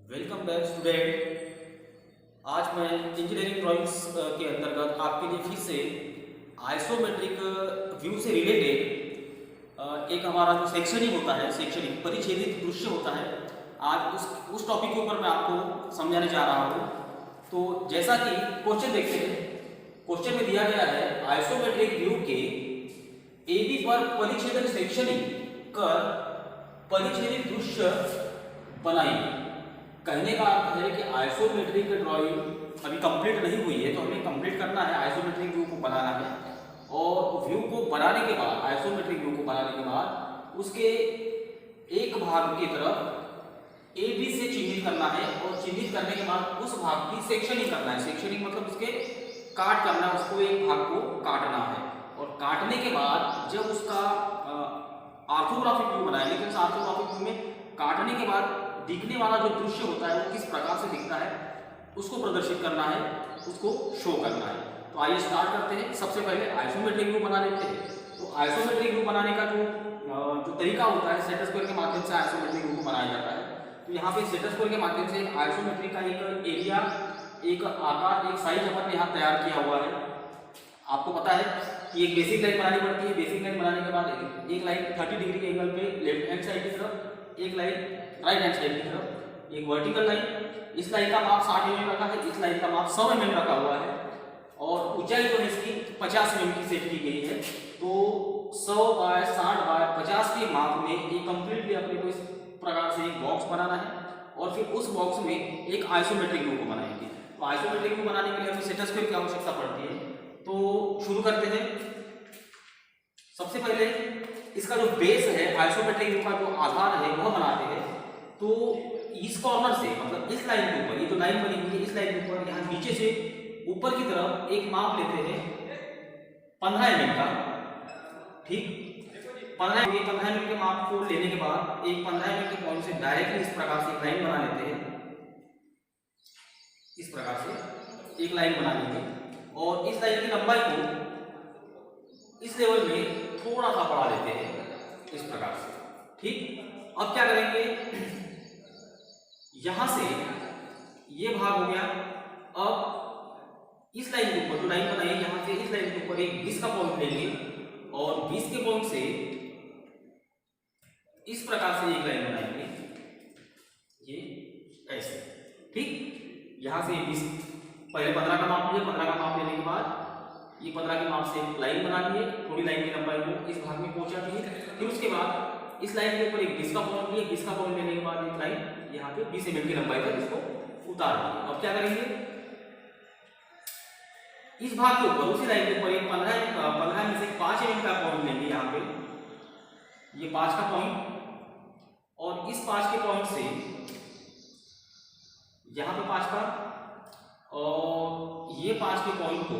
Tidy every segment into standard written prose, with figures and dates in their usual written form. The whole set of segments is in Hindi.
Welcome back student. आज मैं इंजीनियरिंग ड्राइंग्स के अंतर्गत आपके लिए फिर से आइसोमेट्रिक व्यू से रिलेटेड एक हमारा जो सेक्शनिंग होता है, सेक्शनिंग परिच्छेदित दृश्य होता है, आज उस टॉपिक के ऊपर मैं आपको समझाने जा रहा हूँ। तो जैसा कि क्वेश्चन देखते हैं, क्वेश्चन में दिया गया है आइसोमेट्रिक व्यू के AB पर परिच्छेदन सेक्शनिंग कर परिच्छेदित दृश्य बनाइए। कहने का अर्थ है कि आइसोमेट्रिक ड्राइंग अभी कंप्लीट नहीं हुई है, तो हमें कंप्लीट करना है, आइसोमेट्रिक व्यू को बनाना है। और व्यू को बनाने के बाद, आइसोमेट्रिक व्यू को बनाने के बाद उसके एक भाग की तरफ ए बी से चिन्हित करना है, और चिन्हित करने के बाद उस भाग की सेक्शनिंग करना है। सेक्शनिंग मतलब उसके काट करना, उसको एक भाग को काटना है, और काटने के बाद जब उसका ऑर्थोग्राफिक व्यू बनाएंगे, तो उस ऑर्थोग्राफिक व्यू में काटने के बाद दिखने वाला जो दृश्य होता है वो किस प्रकार से दिखता है उसको प्रदर्शित करना है, उसको शो करना है। तो आइए स्टार्ट करते हैं। सबसे पहले आइसोमेट्रिक व्यू बना लेते हैं। तो आइसोमेट्रिक व्यू बनाने का जो तरीका होता है, सेट स्क्वायर के माध्यम से आइसोमेट्रिक व्यू को बनाया जाता है। तो यहाँ पे सेट स्क्वायर के माध्यम से आइसोमेट्रिक का एक एरिया, एक आकार, एक साइज अपन ने यहाँ तैयार किया हुआ है। आपको पता है कि एक बेसिक लाइन बनानी पड़ती है। बेसिक लाइन बनाने के बाद एक लाइन 30 डिग्री के एंगल पे लेफ्ट हैंड साइड की तरफ, एक लाइन राइट हैंड साइड की तरफ, एक वर्टिकल लाइन। इस लाइन का माप 60 mm रखा है, इस लाइन का माप 100 mm रखा हुआ है, और ऊंचाई जो है इसकी 50 mm की सेट की गई है। तो 100 बाय 60 बाय 50 के माप में ये कंप्लीटली अपने को इस प्रकार से एक बॉक्स बनाना है, और फिर उस बॉक्स में एक आइसोमेट्रिक व्यू को बनाएंगे। तो आइसोमेट्रिक व्यू बनाने के लिए हमें सेट स्क्वायर की आवश्यकता पड़ती है। तो शुरू करते हैं। सबसे पहले इसका जो बेस है, आइसोमेट्रिक व्यू का जो आधार है वह बनाते हैं। तो इस कॉर्नर से, मतलब इस लाइन के ऊपर, ये जो लाइन बनी हुई है इस लाइन के ऊपर, यहाँ नीचे से ऊपर की तरफ एक माप लेते हैं 15 mm का। ठीक, 15 mm के माप को लेने के बाद एक 15 mm के पॉइंट से डायरेक्टली इस प्रकार से एक लाइन बना लेते हैं। इस प्रकार से एक लाइन बना लेंगे, और इस लाइन की लंबाई को इस लेवल में थोड़ा सा बढ़ा लेते हैं, इस प्रकार से। ठीक, अब क्या करेंगे, यहां से ये भाग हो गया। अब इस लाइन के ऊपर जो लाइन बनाई है, यहां से इस लाइन के ऊपर एक 20 का पॉइंट लेंगे, और 20 के पॉइंट से इस प्रकार से एक लाइन बनाएंगे, ये ऐसे। ठीक, यहां से 20, पहले 15 का माप लिया, 15 का माप लेने के बाद ये 15 के माप से एक लाइन बना लिए, थोड़ी लाइन की लंबाई को इस भाग में पहुंचाती है। फिर उसके बाद इस लाइन के ऊपर एक 20 का पॉइंट लिया, 20 का पॉइंट लेने के बाद एक लाइन यहाँ पे 20 mm की लंबाई तक इसको उतार दिए। अब क्या करेंगे, इस भाग के ऊपर, उसी लाइन के ऊपर एक 15 में से 5 mm का पॉइंट लेंगे, यहाँ पे ये 5 का पॉइंट, और इस 5 के पॉइंट से यहाँ पे 5 का, और ये 5 के पॉइंट को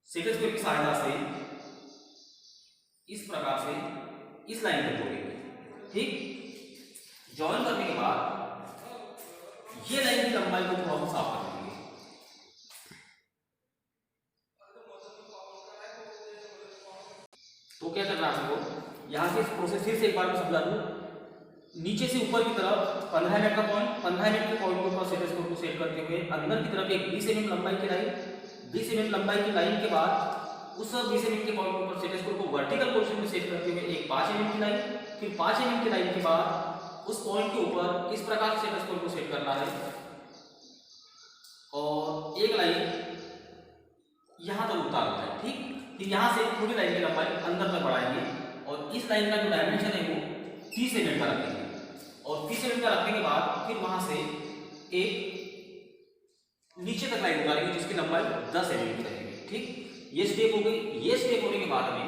सेट स्क्वायर की सहायता से इस प्रकार से इस लाइन को जोड़ेंगे। ठीक, जॉइन करने के बाद ये लाइन की लंबाई को थोड़ा सा साफ कर देंगे। तो क्या करना है आपको, यहां से इस प्रोसेस फिर से एक बार मैं समझा दूं। नीचे से ऊपर की तरफ 15 mm का पॉइंट, 15 mm के पॉइंट के ऊपर सेट स्क्वायर को सेट करते हुए अंदर की तरफ एक 20 mm लंबाई की लाइन, 20 mm लंबाई की लाइन के बाद उस 20 mm के पॉइंट के ऊपर सेट स्क्वायर को वर्टिकल पोजीशन में सेट करते हुए एक 5 mm की लाइन, फिर 5 mm की लाइन के बाद उस पॉइंट के ऊपर इस प्रकार से सेट स्क्वायर को सेट करना है, और एक लाइन यहां तक उतारना है। ठीक, फिर यहां से पूरी लाइन की लंबाई अंदर तक बढ़ाएंगे, और इस लाइन का जो डायमेंशन है वो 30 mm का रखेंगे, और 30 mm का रखने के बाद फिर वहां से एक नीचे तक लाइन उतारेंगे जिसकी लंबाई 10 mm की रहेगी। ठीक, ये स्टेप हो गई। ये स्टेप होने के बाद में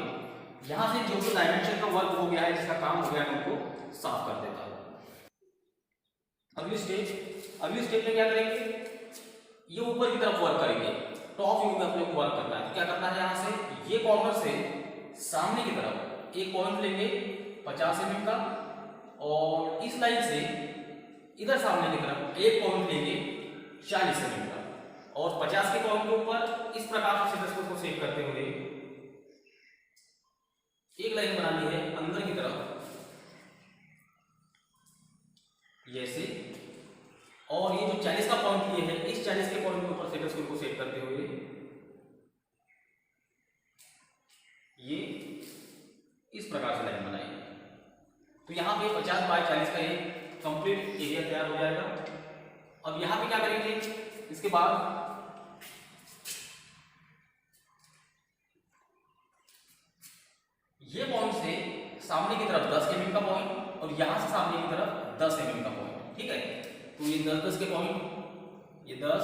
यहां से जो डायमेंशन का वर्क हो गया है, जिसका काम हो गया है, उनको साफ कर देता हूं। अगली स्टेप में क्या करेंगे, ये ऊपर की तरफ वर्क करेंगे, टॉप व्यू में अपने को वर्क करना है। तो क्या करना है, यहां से ये कॉर्नर से सामने की तरफ एक पॉइंट लेंगे 50 mm का, और इस लाइन से इधर सामने की तरफ एक पॉइंट लेंगे 40 mm का, और 50 के पॉइंट के ऊपर इस प्रकार से सेट स्क्वायर को सेट करते हुए एक लाइन बनानी है अंदर की तरफ, ये ऐसे, और ये जो 40 का पॉइंट ये है, इस 40 के पॉइंट के ऊपर सेंटर स्क्वायर को सेट करते हुए ये इस प्रकार से लाइन बनाएंगे। तो यहाँ पे 50 बाय 40 का ये कंप्लीट एरिया तैयार हो जाएगा। अब यहाँ पे क्या करेंगे, इसके बाद ये पॉइंट से सामने की तरफ 10 mm का पॉइंट और यहां से सामने की तरफ 10 mm का पॉइंट, ठीक है। तो ये 10-10 के पॉइंट, ये 10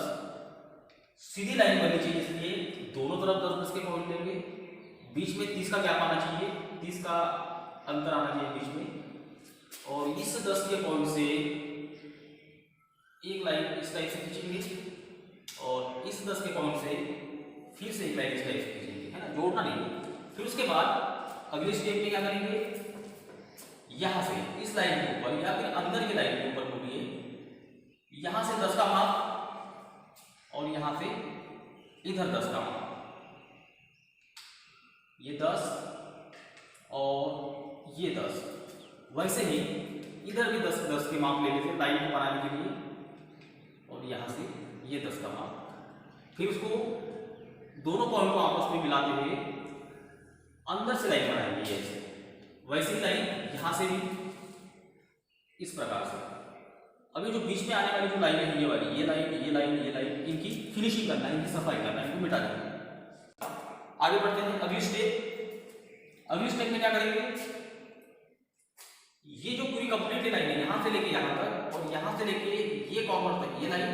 सीधी लाइन बननी चाहिए, इसलिए दोनों तरफ 10-10 के पॉइंट लेंगे। बीच में 30 का गैप आना चाहिए, 30 का अंतर आना चाहिए बीच में। और इस 10 के पॉइंट से एक लाइन इस टाइप से खींचेंगे और इस 10 के पॉइंट से फिर से एक लाइन इस टाइप से खींचेंगे, है ना, जोड़ना नहीं। फिर उसके बाद अगले स्टेप में क्या करेंगे, यहां से इस लाइन के ऊपर या फिर अंदर की लाइन के ऊपर बोलिए, यहां से 10 का माप और यहां से इधर 10 का माप, ये 10 और ये 10। वैसे ही इधर भी 10-10 के माप ले लेते हैं लाइन को बनाने के लिए, और यहां से ये 10 का माप। फिर उसको दोनों पॉइंट को आपस में मिलाते हुए अंदर से लाइन बनाएंगे ऐसे। वैसे ही लाइन यहां से भी इस प्रकार से। अभी जो बीच में आने वाली जो लाइन है, ये वाली, ये लाइन, ये लाइन, ये लाइन, इनकी फिनिशिंग करना है, इनकी सफाई करना है, इनको मिटा देना। आगे बढ़ते हैं अगली स्टेप। अगली स्टेप में क्या करेंगे, ये जो पूरी कंप्लीट लाइन है यहां से लेके यहां तक और यहां से लेके ये कॉर्नर तक ये लाइन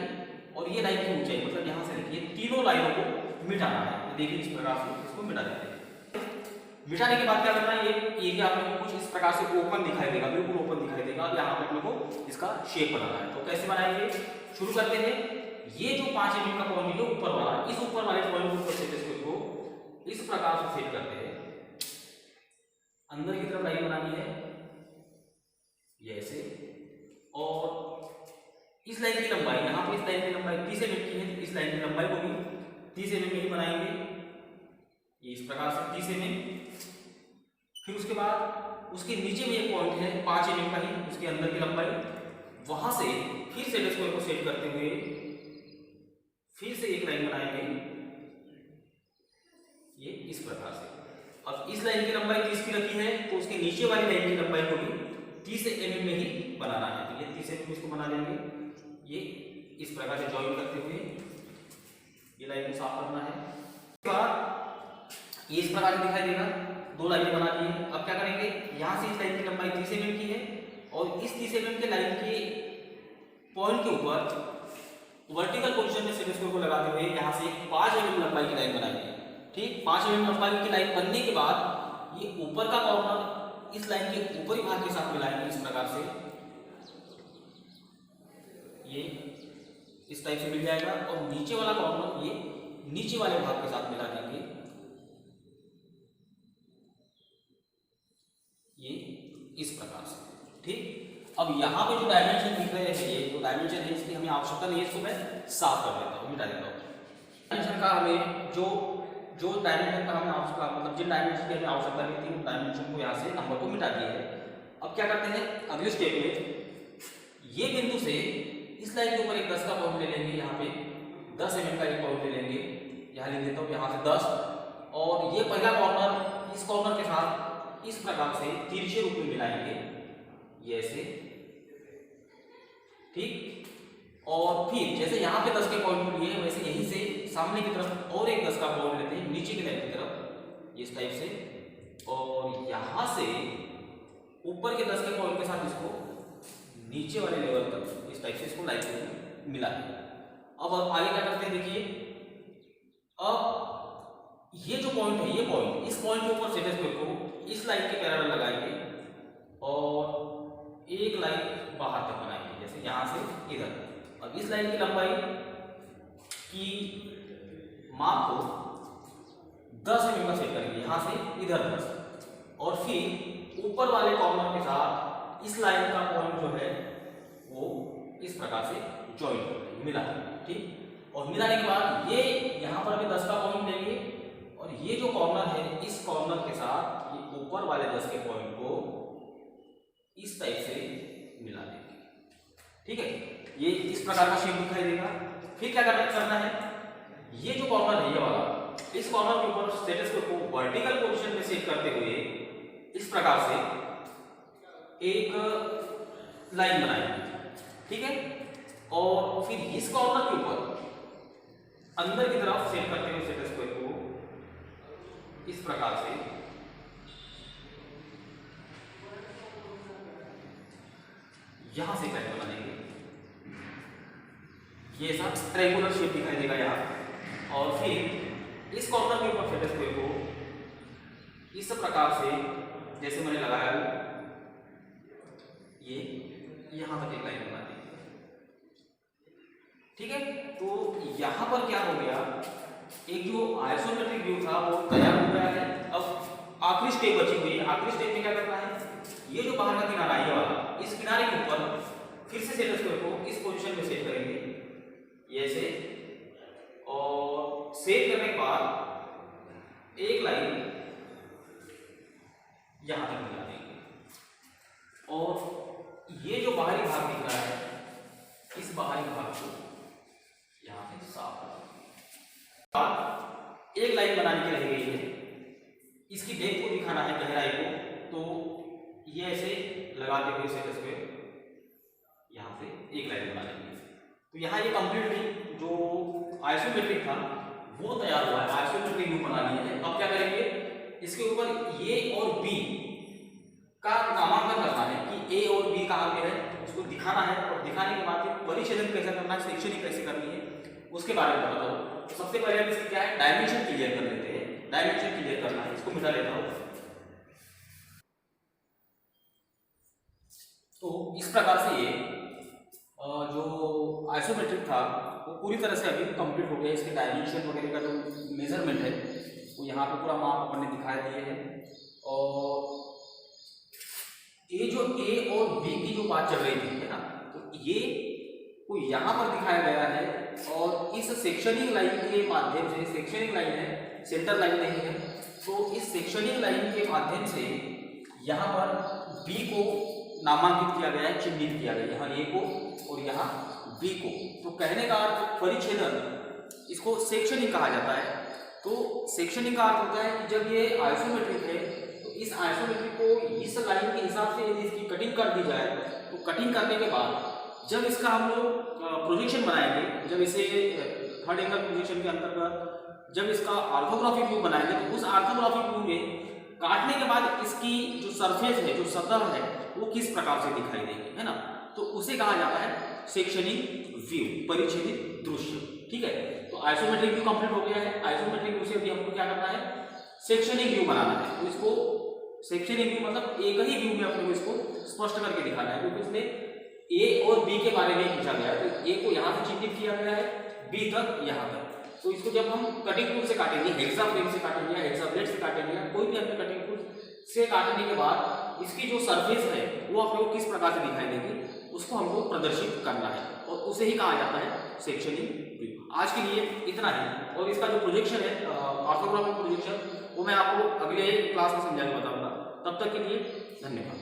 और ये लाइन की ऊंचाई, मतलब यहां से लेके तीनों लाइनों को मिटाना है। देखिए इस प्रकार से इसको मिटा देते हैं। मिटाने के बाद क्या करना है, ये एरिया आप लोगों को कुछ इस प्रकार से ओपन दिखाई देगा, बिल्कुल ओपन दिखाई देगा। अब यहाँ पे आप लोगों को इसका शेप बनाना है। तो कैसे बनाएंगे, शुरू करते हैं। ये जो 5 mm का पॉइंट है ऊपर वाला, इस ऊपर वाले पॉइंट को इस प्रकार से सेट करते हैं। अंदर की तरफ लाइन बनानी है ये ऐसे, और इस लाइन की लंबाई, यहाँ पे इस लाइन की लंबाई 30 mm की है, इस लाइन की लंबाई को भी 30 mm में ही बनाएंगे, ये इस प्रकार से 30 mm। फिर उसके बाद उसके नीचे में एक पॉइंट है 5 mm का ही, उसके अंदर की लंबाई, वहां से फिर सेंटर स्क्वायर को सेट करते हुए फिर से एक लाइन बनाएंगे ये इस प्रकार से। अब इस लाइन की लंबाई 30 की रखी है, तो उसके नीचे वाली लाइन की लंबाई को भी 30 mm में ही बनाना है। तो ये 30 mm इसको बना लेंगे, ये इस प्रकार से जॉइन करते हुए ये लाइन को साफ करना है। उसके बाद ये इस प्रकार से दिखाई देगा, 2 लाइनें बना दी है। अब क्या करेंगे, यहां से इस लाइन की लंबाई 30 mm की है और इस 30 mm के लाइन के पॉइंट के ऊपर वर्टिकल पोजीशन में सेंटर स्क्वायर को लगाते हुए यहां से 5 mm लंबाई की लाइन बनाएंगे। ठीक, 5 mm लंबाई की लाइन बनने के बाद ये ऊपर का कॉर्नर इस लाइन के ऊपरी भाग के साथ मिलाएंगे इस प्रकार से, ये इस टाइप से मिल जाएगा। और नीचे वाला कॉर्नर ये नीचे वाले भाग के साथ मिला देंगे, ये इस प्रकार से। ठीक, अब यहाँ पे जो डायमेंशन दिख रहे हैं, ये जो डायमेंशन है इसकी हमें आवश्यकता नहीं है, इसको मैं साफ कर देता हूँ, मिटा देता हूँ। डायमेंशन का हमें जो डायमेंशन का हमें आवश्यकता, मतलब जिन डायमेंशन की हमें आवश्यकता नहीं थी उन डायमेंशन को यहाँ से नंबर को मिटा दिया है। अब क्या करते हैं, अगले स्टेप में ये बिंदु से इस लाइन के ऊपर एक 10 का पॉइंट ले लेंगे, यहाँ पे 10 mm का एक पॉइंट ले लेंगे, यहाँ लिख देता हूँ, यहाँ से 10, और ये पहला कॉर्नर इस कॉर्नर के साथ इस प्रकार से तिरछे रूप में मिलाएंगे, ये ऐसे। ठीक, और फिर जैसे यहाँ पे 10 के पॉइंट लिए हैं, वैसे यहीं से सामने की तरफ और एक 10 का पॉइंट लेते हैं नीचे की लाइन की तरफ, इस टाइप से, और यहाँ से ऊपर के 10 के पॉइंट के साथ इसको नीचे वाले लेवल तक इस टाइप से इसको लाइन में मिला दें। अब आगे क्या करते हैं, देखिए, अब ये जो पॉइंट है, ये पॉइंट, इस पॉइंट के ऊपर सेंटर स्क्वायर को इस लाइन के पैरेलल लगाएंगे और एक लाइन बाहर तक बनाएंगे, जैसे यहाँ से इधर। अब इस लाइन की लंबाई की माप को 10 mm का सेट करेंगे, यहाँ से इधर 10, और फिर ऊपर वाले कॉर्नर के साथ इस लाइन का पॉइंट जो है वो इस प्रकार से जॉइन करेंगे, मिला। ठीक, और मिलाने के बाद ये यहाँ पर भी 10 का पॉइंट लेंगे और ये जो कॉर्नर है इस कॉर्नर के साथ ये ऊपर वाले 10 के पॉइंट को इस टाइप से मिला देंगे। ठीक है, ये इस प्रकार का शेप दिखाई देगा। फिर क्या करना है, ये जो कॉर्नर है ये वाला, इस कॉर्नर के ऊपर स्टेटोस्कोप को वर्टिकल पोजीशन में सेट करते हुए इस प्रकार से एक लाइन बनाएंगे, ठीक है। और फिर इस कॉर्नर के ऊपर अंदर की तरफ सेट करते हुए स्टेटोस्कोप को इस प्रकार से यहां से लाइन बनाएंगे। ये सब ट्रायंगुलर शेप दिखाई देगा यहाँ। और फिर इस कॉर्नर के ऊपर स्टेटोस्कोप को इस प्रकार से जैसे मैंने लगाया ये यहां तक एक लाइन बना दी, ठीक है। तो यहां पर क्या हो गया, एक जो आइसोमेट्रिक व्यू था वो तैयार हो गया है। अब आखिरी स्टेप बची हुई है। आखिरी स्टेप में क्या करना है, ये जो बाहर का किनारा है ये वाला, इस किनारे के ऊपर फिर से स्टेटोस्कोप को इस पोजीशन में सेट करेंगे ऐसे, और सेट करने के बाद एक लाइन यहां तक मिला देंगे। और ये जो बाहरी भाग दिख रहा है, इस बाहरी भाग को यहां से साफ कर देंगे। एक लाइन बनाने की रह गई है, इसकी डेप्थ को दिखाना है, गहराई को, तो ये ऐसे लगाते हुए स्टेटोस्कोप यहां से एक लाइन बना लेंगे। तो यहाँ ये कंप्लीटली जो आइसोमेट्रिक था वो तैयार हुआ है, आइसोमेट्रिक व्यू बना लिया है। अब क्या करेंगे, इसके ऊपर ए और बी का नामांकन करना है कि ए और बी कहाँ पे है, उसको दिखाना है। और दिखाने के बाद परिच्छेदन कैसे करना है, सेक्शनिंग कैसे करनी है, उसके बारे में बताता हूँ। तो सबसे पहले हम इसकी क्या है, डायमेंशन क्लियर कर लेते हैं। डायमेंशन क्लियर करना है, इसको मिटा लेता हूँ। तो इस प्रकार से ये जो आइसोमेट्रिक था वो पूरी तरह से अभी कंप्लीट हो गया। इसके डायमेंशन वगैरह का जो मेजरमेंट है वो यहाँ पे पूरा माप अपन ने दिखा दिए हैं। और ये जो ए और बी की जो बात चल रही थी है ना, तो ये को यहाँ पर दिखाया गया है। और इस सेक्शनिंग लाइन के माध्यम से, सेक्शनिंग लाइन है, सेंटर लाइन नहीं है, तो इस सेक्शनिंग लाइन के माध्यम से यहाँ पर बी को नामांकित किया गया है, चिन्हित किया गया है, यहाँ ए को और यहाँ बी को। तो कहने का अर्थ परिच्छेदन, इसको सेक्शनिंग कहा जाता है। तो सेक्शनिंग का अर्थ होता है कि जब ये आइसोमेट्रिक है तो इस आइसोमेट्रिक को इस लाइन के हिसाब से यदि इसकी कटिंग कर दी जाए, तो कटिंग करने के बाद जब इसका हम लोग प्रोजेक्शन बनाएंगे, जब इसे थर्ड एंगल प्रोजेक्शन के अंतर्गत जब इसका ऑर्थोग्राफिक व्यू बनाएंगे, तो उस ऑर्थोग्राफिक व्यू में काटने के बाद इसकी जो सरफेस है, जो सतह है, वो किस प्रकार से दिखाई देगी, है ना। तो उसे कहा जाता है सेक्शनिंग व्यू, परिच्छेदित दृश्य, ठीक है। तो आइसोमेट्रिक व्यू कंप्लीट हो गया है। आइसोमेट्रिक व्यू से अभी हमको क्या करना है, सेक्शनिंग व्यू बनाना है। तो इसको सेक्शनिंग व्यू मतलब एक ही व्यू में अपने को इसको स्पष्ट करके दिखाना है, क्योंकि इसमें ए और बी के बारे में पूछा गया है। तो ए को यहाँ से चिन्हित किया गया है, बी तक यहाँ तक। तो इसको जब हम कटिंग टूल से काटेंगे, हेक्सा फ्रेम से काटेंगे या हेक्सा ब्लेड से काटेंगे या कोई भी अपने कटिंग टूल से काटने के बाद इसकी जो सरफेस है वो अपने को किस प्रकार से दिखाई देगी, उसको हमको प्रदर्शित करना है। और उसे ही कहा जाता है सेक्शनिंग व्यू। आज के लिए इतना ही। और इसका जो प्रोजेक्शन है, ऑर्थोग्राफिक प्रोजेक्शन, वो मैं आपको अगले क्लास में समझा के बताऊंगा। तब तक के लिए धन्यवाद।